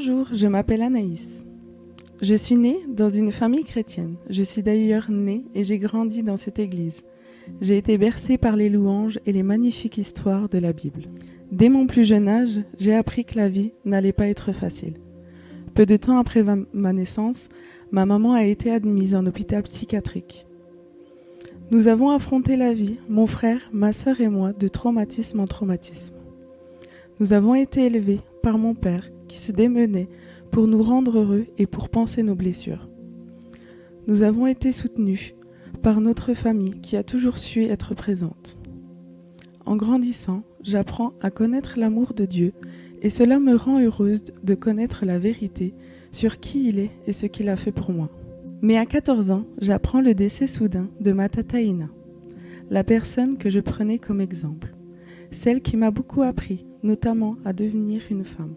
Bonjour, je m'appelle Anaïs. Je suis née dans une famille chrétienne. Je suis d'ailleurs née et j'ai grandi dans cette église. J'ai été bercée par les louanges et les magnifiques histoires de la Bible. Dès mon plus jeune âge, j'ai appris que la vie n'allait pas être facile. Peu de temps après ma naissance, ma maman a été admise en hôpital psychiatrique. Nous avons affronté la vie, mon frère, ma sœur et moi, de traumatisme en traumatisme. Nous avons été élevés par mon père qui se démenait pour nous rendre heureux et pour panser nos blessures. Nous avons été soutenus par notre famille qui a toujours su être présente. En grandissant, j'apprends à connaître l'amour de Dieu et cela me rend heureuse de connaître la vérité sur qui il est et ce qu'il a fait pour moi. Mais à 14 ans, j'apprends le décès soudain de ma tata Ina, la personne que je prenais comme exemple, celle qui m'a beaucoup appris, notamment à devenir une femme.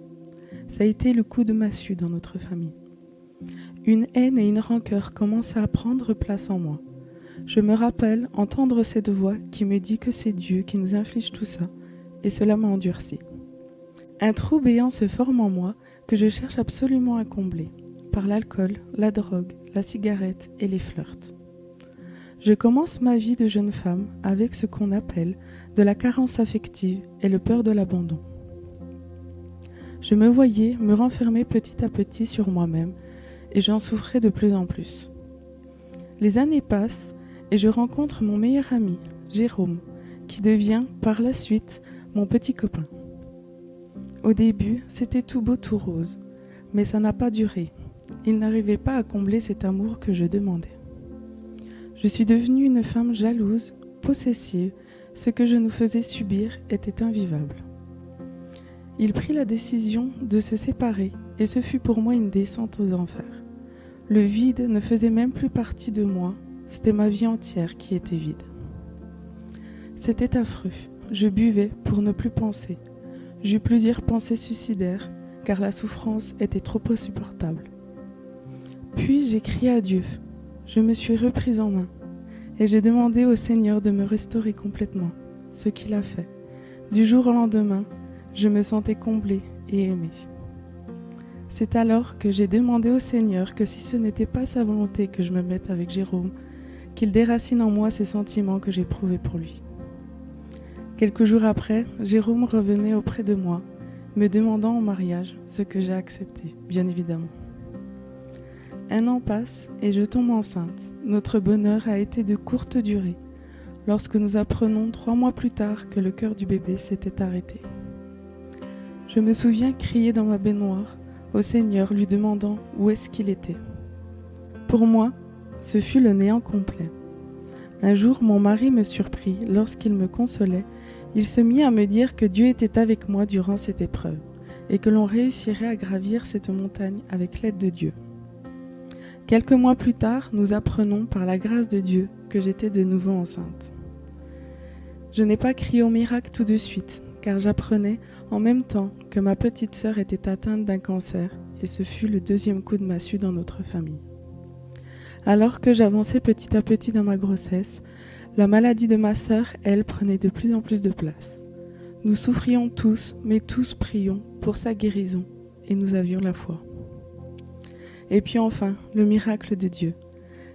Ça a été le coup de massue dans notre famille. Une haine et une rancœur commencent à prendre place en moi. Je me rappelle entendre cette voix qui me dit que c'est Dieu qui nous inflige tout ça, et cela m'a endurci. Un trou béant se forme en moi que je cherche absolument à combler, par l'alcool, la drogue, la cigarette et les flirts. Je commence ma vie de jeune femme avec ce qu'on appelle de la carence affective et le peur de l'abandon. Je me voyais me renfermer petit à petit sur moi-même et j'en souffrais de plus en plus. Les années passent et je rencontre mon meilleur ami, Jérôme, qui devient par la suite mon petit copain. Au début, c'était tout beau tout rose, mais ça n'a pas duré. Il n'arrivait pas à combler cet amour que je demandais. Je suis devenue une femme jalouse, possessive, ce que je nous faisais subir était invivable. Il prit la décision de se séparer et ce fut pour moi une descente aux enfers. Le vide ne faisait même plus partie de moi, c'était ma vie entière qui était vide. C'était affreux, je buvais pour ne plus penser. J'eus plusieurs pensées suicidaires car la souffrance était trop insupportable. Puis j'ai crié à Dieu, je me suis reprise en main et j'ai demandé au Seigneur de me restaurer complètement, ce qu'il a fait. Du jour au lendemain, je me sentais comblée et aimée. C'est alors que j'ai demandé au Seigneur que si ce n'était pas sa volonté que je me mette avec Jérôme, qu'il déracine en moi ces sentiments que j'éprouvais pour lui. Quelques jours après, Jérôme revenait auprès de moi, me demandant en mariage, ce que j'ai accepté, bien évidemment. 1 an passe et je tombe enceinte. Notre bonheur a été de courte durée, lorsque nous apprenons 3 mois plus tard que le cœur du bébé s'était arrêté. Je me souviens crier dans ma baignoire au Seigneur lui demandant où est-ce qu'il était. Pour moi, ce fut le néant complet. Un jour, mon mari me surprit lorsqu'il me consolait. Il se mit à me dire que Dieu était avec moi durant cette épreuve et que l'on réussirait à gravir cette montagne avec l'aide de Dieu. Quelques mois plus tard, nous apprenons par la grâce de Dieu que j'étais de nouveau enceinte. Je n'ai pas crié au miracle tout de suite, car j'apprenais en même temps que ma petite sœur était atteinte d'un cancer et ce fut le 2e coup de massue dans notre famille. Alors que j'avançais petit à petit dans ma grossesse, la maladie de ma sœur, elle, prenait de plus en plus de place. Nous souffrions tous, mais tous prions pour sa guérison et nous avions la foi. Et puis enfin, le miracle de Dieu.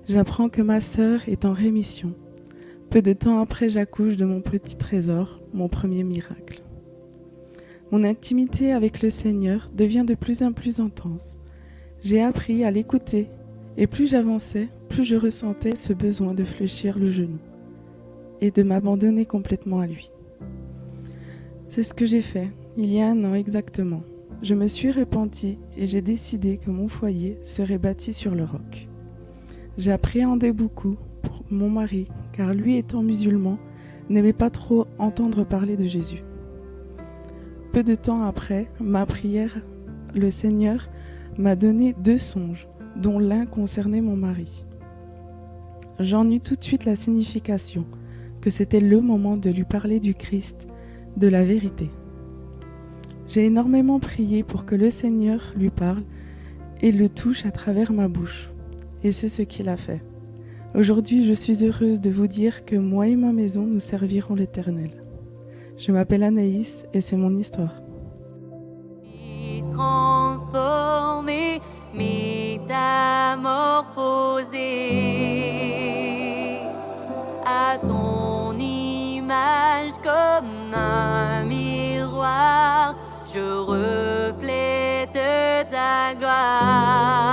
J'apprends que ma sœur est en rémission. Peu de temps après, j'accouche de mon petit trésor, mon premier miracle. Mon intimité avec le Seigneur devient de plus en plus intense. J'ai appris à l'écouter et plus j'avançais, plus je ressentais ce besoin de fléchir le genou et de m'abandonner complètement à lui. C'est ce que j'ai fait, il y a 1 an exactement. Je me suis repentie et j'ai décidé que mon foyer serait bâti sur le roc. J'appréhendais beaucoup pour mon mari, car lui étant musulman, n'aimait pas trop entendre parler de Jésus. Peu de temps après ma prière, le Seigneur m'a donné 2 songes, dont l'un concernait mon mari. J'en eus tout de suite la signification, que c'était le moment de lui parler du Christ, de la vérité. J'ai énormément prié pour que le Seigneur lui parle et le touche à travers ma bouche. Et c'est ce qu'il a fait. Aujourd'hui, je suis heureuse de vous dire que moi et ma maison, nous servirons l'Éternel. Je m'appelle Anaïs et c'est mon histoire. Transport métamorphosé à ton image comme un miroir, je reflète ta gloire.